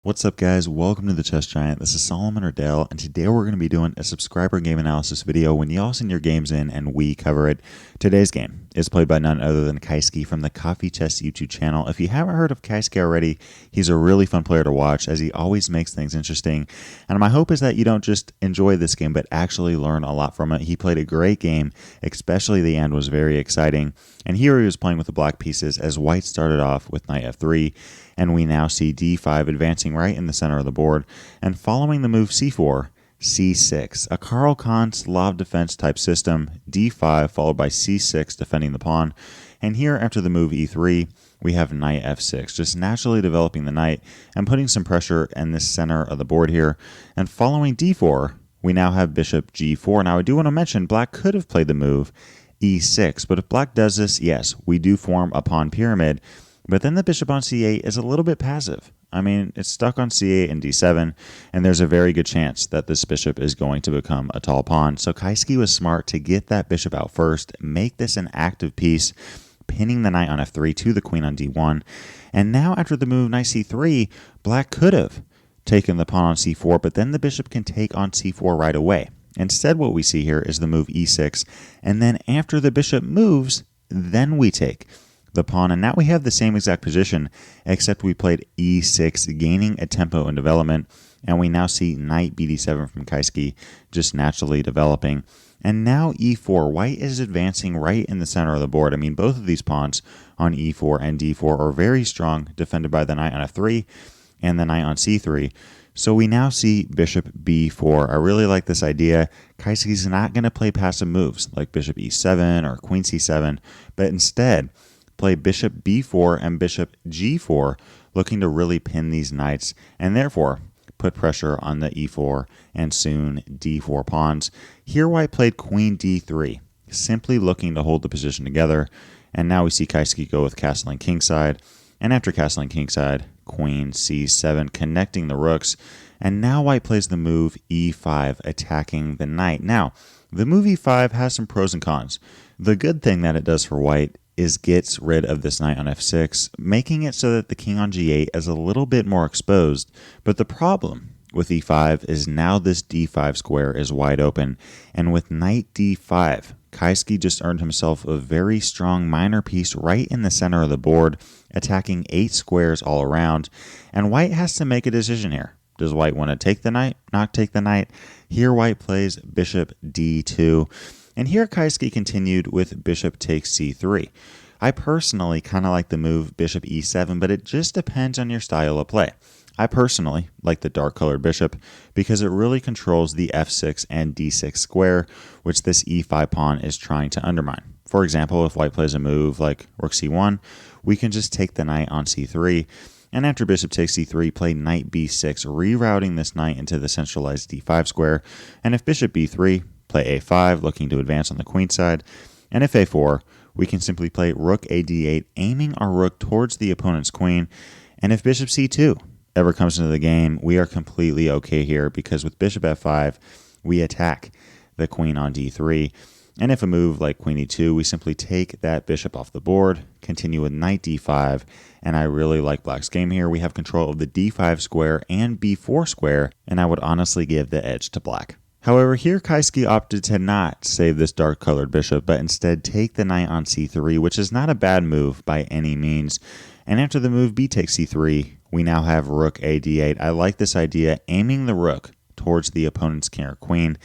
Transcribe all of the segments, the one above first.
What's up, guys? Welcome to the Chess Giant. This is Solomon or Dale, and today we're going to be doing a subscriber game analysis video when y'all send your games in and we cover it. Today's game is played by none other than Kaiski from the Coffee Chess YouTube channel. If you haven't heard of Kaiski already, he's a really fun player to watch as he always makes things interesting. And my hope is that you don't just enjoy this game, but actually learn a lot from it. He played a great game, especially the end was very exciting. And here he was playing with the black pieces as white started off with knight f3. And we now see d5 advancing right in the center of the board, and following the move c4, c6, a Karl Khan Slav Defense type system, d5 followed by c6 defending the pawn, and here after the move e3, we have knight f6, just naturally developing the knight and putting some pressure in the center of the board here, and following d4, we now have bishop g4. Now I do want to mention black could have played the move e6, but if black does this, yes, we do form a pawn pyramid. But then the bishop on c8 is a little bit passive. I mean, it's stuck on c8 and d7, and there's a very good chance that this bishop is going to become a tall pawn. So Kaiski was smart to get that bishop out first, make this an active piece, pinning the knight on f3 to the queen on d1. And now after the move knight c3, black could have taken the pawn on c4, but then the bishop can take on c4 right away. Instead, what we see here is the move e6, and then after the bishop moves, then we take the pawn, and now we have the same exact position, except we played e6, gaining a tempo in development, and we now see knight bd7 from Kaiski just naturally developing. And now e4, white is advancing right in the center of the board. I mean, both of these pawns on e4 and d4 are very strong, defended by the knight on f3 and the knight on c3. So we now see bishop b4. I really like this idea. Kaiski's not going to play passive moves like bishop e7 or queen c7, but instead play bishop b4 and bishop g4, looking to really pin these knights and therefore put pressure on the e4 and soon d4 pawns. Here white played queen d3, simply looking to hold the position together. And now we see Kaiski go with castling kingside, and after castling kingside, queen c7, connecting the rooks. And now white plays the move e5, attacking the knight. Now, the move e5 has some pros and cons. The good thing that it does for white is gets rid of this knight on f6, making it so that the king on g8 is a little bit more exposed. But the problem with e5 is now this d5 square is wide open, and with knight d5, Kaiski just earned himself a very strong minor piece right in the center of the board, attacking 8 squares all around, and white has to make a decision here. Does white want to take the knight, not take the knight? Here white plays bishop d2. And here Kaiski continued with bishop takes c3. I personally kind of like the move bishop e7, but it just depends on your style of play. I personally like the dark colored bishop because it really controls the f6 and d6 square, which this e5 pawn is trying to undermine. For example, if white plays a move like rook c1, we can just take the knight on c3, and after bishop takes c3, play knight b6, rerouting this knight into the centralized d5 square, and if bishop b3, play a5, looking to advance on the queen side, and if a4, we can simply play rook a d8, aiming our rook towards the opponent's queen, and if bishop c2 ever comes into the game, we are completely okay here, because with bishop f5, we attack the queen on d3, and if a move like queen e2, we simply take that bishop off the board, continue with knight d5, and I really like black's game here. We have control of the d5 square and b4 square, and I would honestly give the edge to black. However, here Kaiski opted to not save this dark-colored bishop, but instead take the knight on c3, which is not a bad move by any means. And after the move b takes c3, we now have rook a d8. I like this idea, aiming the rook towards the opponent's king or queen.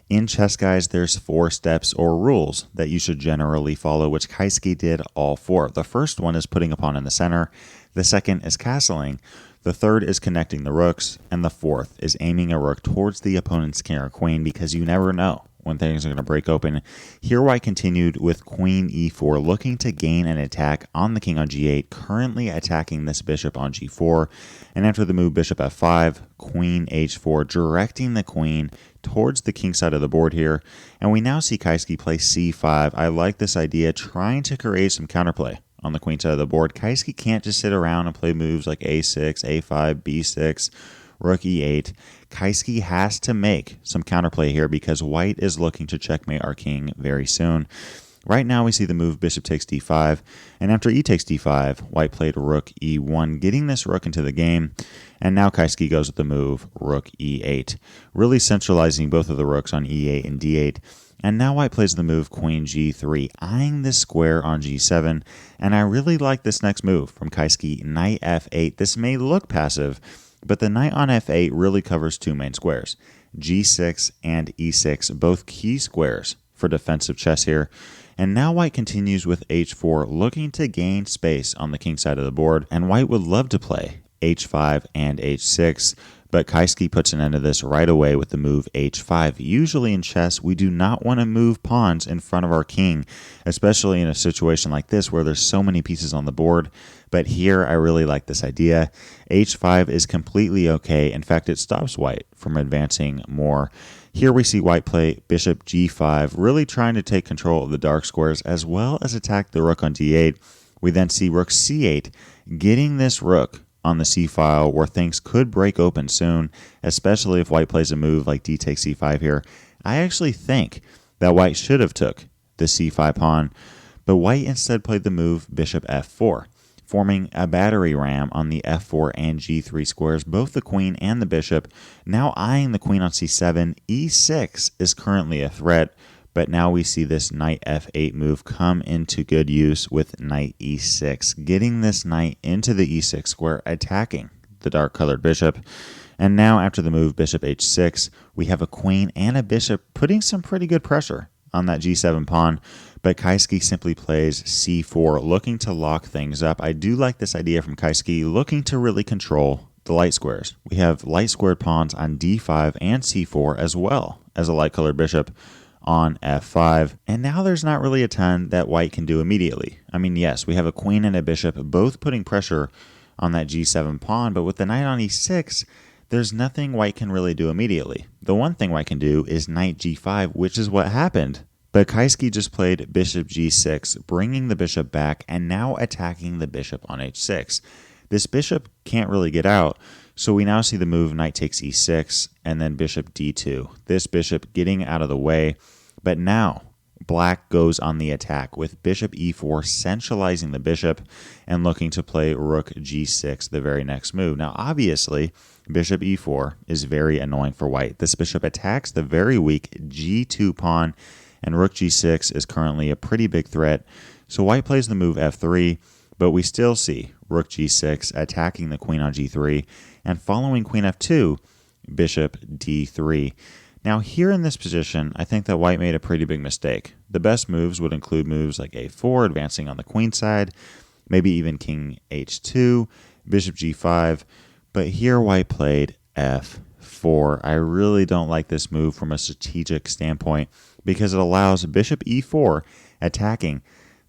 In chess, guys, there's 4 steps or rules that you should generally follow, which Kaiski did all 4. The first one is putting a pawn in the center. The second is castling. The third is connecting the rooks, and the fourth is aiming a rook towards the opponent's king or queen, because you never know when things are going to break open. Here white continued with queen e4, looking to gain an attack on the king on g8, currently attacking this bishop on g4, and after the move bishop f5, queen h4, directing the queen towards the king side of the board here, and we now see Kaiski play c5. I like this idea, trying to create some counterplay on the queen side of the board. Kaiski can't just sit around and play moves like a6, a5, b6, rook e8. Kaiski has to make some counterplay here because white is looking to checkmate our king very soon. Right now we see the move bishop takes d5, and after e takes d5, white played rook e1, getting this rook into the game, and now Kaiski goes with the move rook e8, really centralizing both of the rooks on e8 and d8. And now white plays the move queen g3, eyeing this square on g7, and I really like this next move from Kaiski, knight f8. This may look passive, but the knight on f8 really covers two main squares, g6 and e6, both key squares for defensive chess here. And now white continues with h4, looking to gain space on the king side of the board, and white would love to play h5 and h6, but Kaiski puts an end to this right away with the move h5. Usually in chess, we do not want to move pawns in front of our king, especially in a situation like this where there's so many pieces on the board. But here, I really like this idea. h5 is completely okay. In fact, it stops white from advancing more. Here we see white play bishop g5, really trying to take control of the dark squares as well as attack the rook on d8. We then see rook c8, getting this rook on the c-file where things could break open soon, especially if white plays a move like d takes c5 here. I actually think that white should have took the c5 pawn, but white instead played the move bishop f4, forming a battery ram on the f4 and g3 squares, both the queen and the bishop. Now eyeing the queen on c7, e6 is currently a threat, but now we see this knight f8 move come into good use with knight e6, getting this knight into the e6 square, attacking the dark-colored bishop. And now after the move bishop h6, we have a queen and a bishop putting some pretty good pressure on that g7 pawn, but Kaiski simply plays c4, looking to lock things up. I do like this idea from Kaiski, looking to really control the light squares. We have light squared pawns on d5 and c4 as well as a light-colored bishop on f5, and now there's not really a ton that white can do immediately. I mean, yes, we have a queen and a bishop both putting pressure on that g7 pawn, but with the knight on e6, there's nothing white can really do immediately. The one thing white can do is knight g5, which is what happened. But Kaiski just played bishop g6, bringing the bishop back and now attacking the bishop on h6. This bishop can't really get out, so we now see the move knight takes e6 and then bishop d2. This bishop getting out of the way, but now black goes on the attack with bishop e4 centralizing the bishop and looking to play rook g6 the very next move. Now obviously bishop e4 is very annoying for white. This bishop attacks the very weak g2 pawn, and rook g6 is currently a pretty big threat. So white plays the move f3, but we still see rook g6 attacking the queen on g3, and following queen f2, bishop d3. Now here in this position, I think that white made a pretty big mistake. The best moves would include moves like a4, advancing on the queen side, maybe even king h2, bishop g5, but here white played f4. I really don't like this move from a strategic standpoint because it allows bishop e4 attacking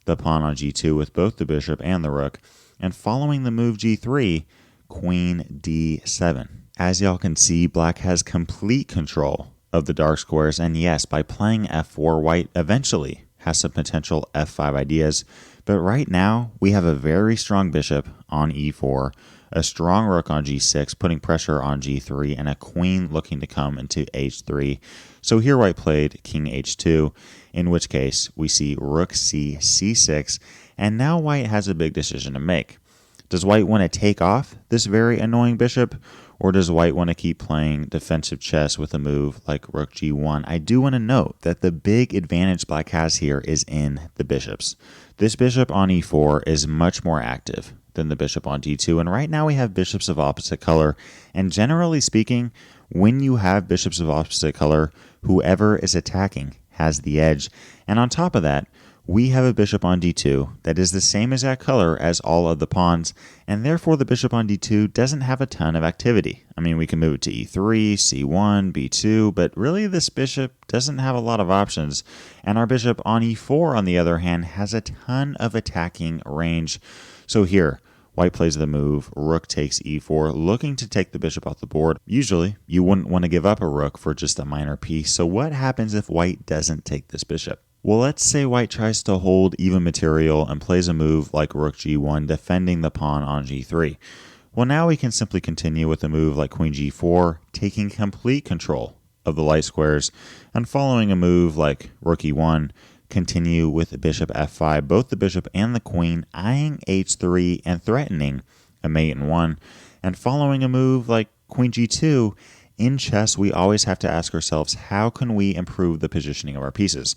the pawn on g2 with both the bishop and the rook, and following the move g3, queen d7. As y'all can see, black has complete control of the dark squares, and yes, by playing f4, white eventually has some potential f5 ideas, but right now we have a very strong bishop on e4, a strong rook on g6, putting pressure on g3, and a queen looking to come into h3. So here white played king h2, in which case we see rook c6, and now white has a big decision to make. Does white want to take off this very annoying bishop, or does white want to keep playing defensive chess with a move like rook g1? I do want to note that the big advantage black has here is in the bishops. This bishop on e4 is much more active than the bishop on d2, and right now we have bishops of opposite color, and generally speaking, when you have bishops of opposite color, whoever is attacking has the edge. And on top of that, we have a bishop on d2 that is the same exact color as all of the pawns, and therefore the bishop on d2 doesn't have a ton of activity. I mean, we can move it to e3, c1, b2, but really this bishop doesn't have a lot of options. And our bishop on e4, on the other hand, has a ton of attacking range. So here, white plays the move, rook takes e4, looking to take the bishop off the board. Usually, you wouldn't want to give up a rook for just a minor piece, so what happens if white doesn't take this bishop? Well, let's say white tries to hold even material and plays a move like rook g1, defending the pawn on g3. Well, now we can simply continue with a move like queen g4, taking complete control of the light squares, and following a move like rook e1, continue with bishop f5, both the bishop and the queen eyeing h3 and threatening a mate in one. And following a move like queen g2, in chess we always have to ask ourselves, how can we improve the positioning of our pieces?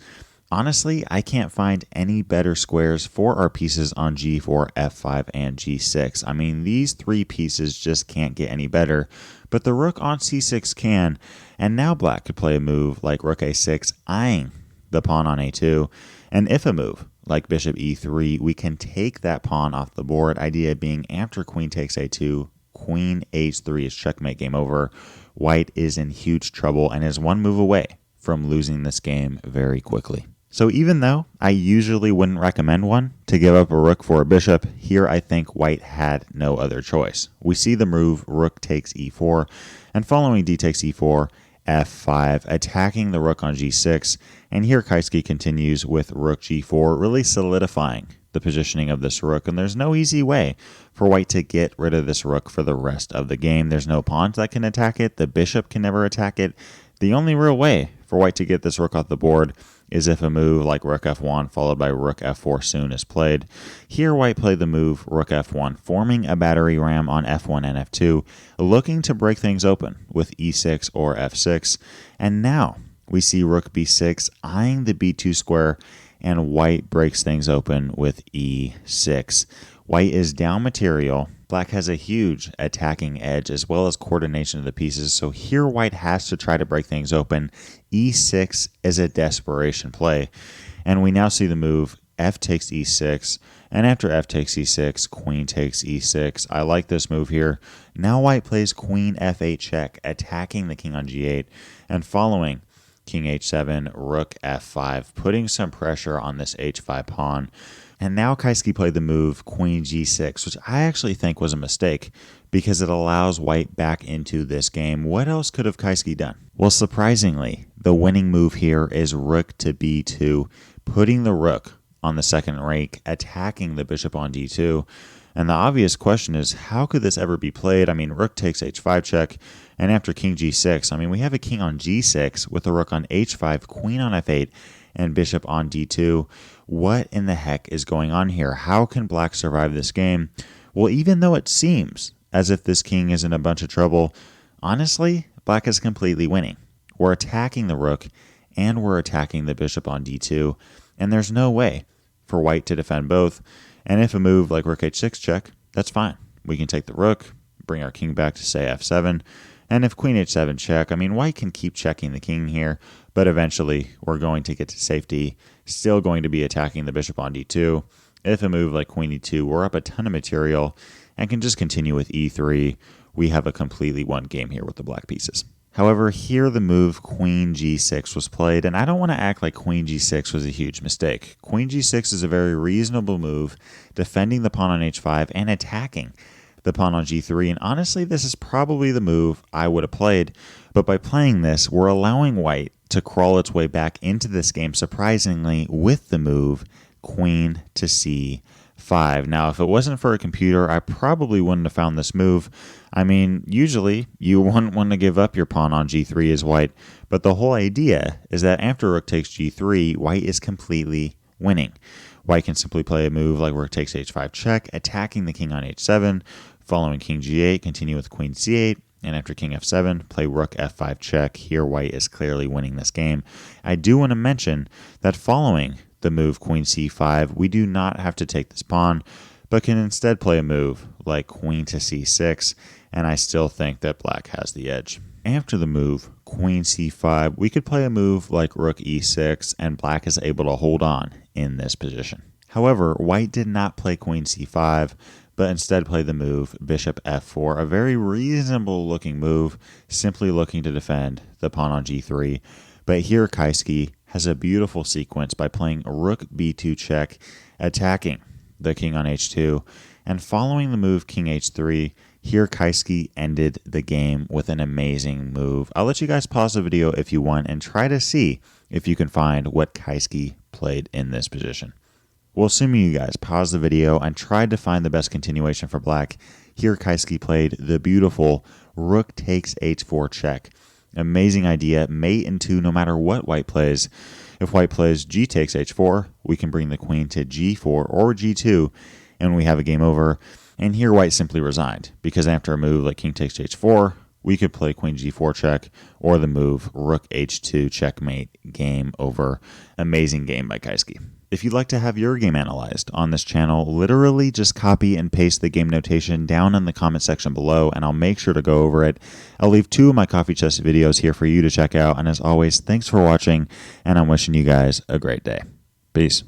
Honestly, I can't find any better squares for our pieces on g4, f5, and g6. I mean, these three pieces just can't get any better, but the rook on c6 can, and now black could play a move like rook a6, eyeing the pawn on a2, and if a move like bishop e3, we can take that pawn off the board, idea being after queen takes a2, queen h3 is checkmate, game over. White is in huge trouble and is one move away from losing this game very quickly. So even though I usually wouldn't recommend one to give up a rook for a bishop, here I think white had no other choice. We see the move rook takes e4, and following d takes e4, f5, attacking the rook on g6, and here Kaiski continues with rook g4, really solidifying the positioning of this rook, and there's no easy way for white to get rid of this rook for the rest of the game. There's no pawns that can attack it. The bishop can never attack it. The only real way for white to get this rook off the board is if a move like rook f1 followed by rook f4 soon is played. Here white played the move rook f1, forming a battery ram on f1 and f2, looking to break things open with e6 or f6. And now we see rook b6 eyeing the b2 square, and white breaks things open with e6. White is down material. Black has a huge attacking edge as well as coordination of the pieces, so here white has to try to break things open. e6 is a desperation play, and we now see the move f takes e6, and after f takes e6, queen takes e6. I like this move here. Now white plays queen f8 check, attacking the king on g8, and following king h7, rook f5, putting some pressure on this h5 pawn. And now Kaiski played the move queen g6, which I actually think was a mistake because it allows white back into this game. What else could have Kaiski done? Well, surprisingly, the winning move here is rook to b2, putting the rook on the second rank, attacking the bishop on d2. And the obvious question is, how could this ever be played? I mean, rook takes h5 check, and after king g6, I mean, we have a king on g6 with a rook on h5, queen on f8, and bishop on d2. What in the heck is going on here? How can black survive this game? Well, even though it seems as if this king is in a bunch of trouble, honestly, black is completely winning. We're attacking the rook, and we're attacking the bishop on d2, and there's no way for white to defend both. And if a move like rook h6 check, that's fine. We can take the rook, bring our king back to, say, f7. And if queen h7 check, I mean, white can keep checking the king here, but eventually we're going to get to safety, still going to be attacking the bishop on d2. If a move like queen e2, we're up a ton of material and can just continue with e3. We have a completely won game here with the black pieces. However, here the move queen g6 was played, and I don't want to act like queen g6 was a huge mistake. Queen g6 is a very reasonable move, defending the pawn on h5 and attacking the pawn on g3, and honestly, this is probably the move I would have played, but by playing this, we're allowing white to crawl its way back into this game, surprisingly, with the move queen to c5. Now, if it wasn't for a computer, I probably wouldn't have found this move. I mean, usually you wouldn't want to give up your pawn on g3 as white, but the whole idea is that after rook takes g3, white is completely winning. White can simply play a move like rook takes h5 check, attacking the king on h7, following king g8, continue with queen c8, and after king f7, play rook f5 check. Here white is clearly winning this game. I do want to mention that following the move queen c5, we do not have to take this pawn, but can instead play a move like queen to c6, and I still think that black has the edge. After the move queen c5, we could play a move like rook e6, and black is able to hold on in this position. However, white did not play queen c5, but instead played the move bishop f4, a very reasonable looking move, simply looking to defend the pawn on g3. But here Kaiski has a beautiful sequence by playing rook b2 check, attacking the king on h2, and following the move king h3, here Kaiski ended the game with an amazing move. I'll let you guys pause the video if you want and try to see if you can find what Kaiski played in this position. Well, assuming you guys paused the video and tried to find the best continuation for black, here Kaiski played the beautiful rook takes h4 check. Amazing idea, mate in two no matter what white plays. If white plays g takes h4, we can bring the queen to g4 or g2, and we have a game over. And here white simply resigned, because after a move like king takes h4, we could play queen g4 check, or the move rook h2 checkmate, game over. Amazing game by Kaiski. If you'd like to have your game analyzed on this channel, literally just copy and paste the game notation down in the comment section below, and I'll make sure to go over it. I'll leave 2 of my coffee chest videos here for you to check out, and as always, thanks for watching, and I'm wishing you guys a great day. Peace.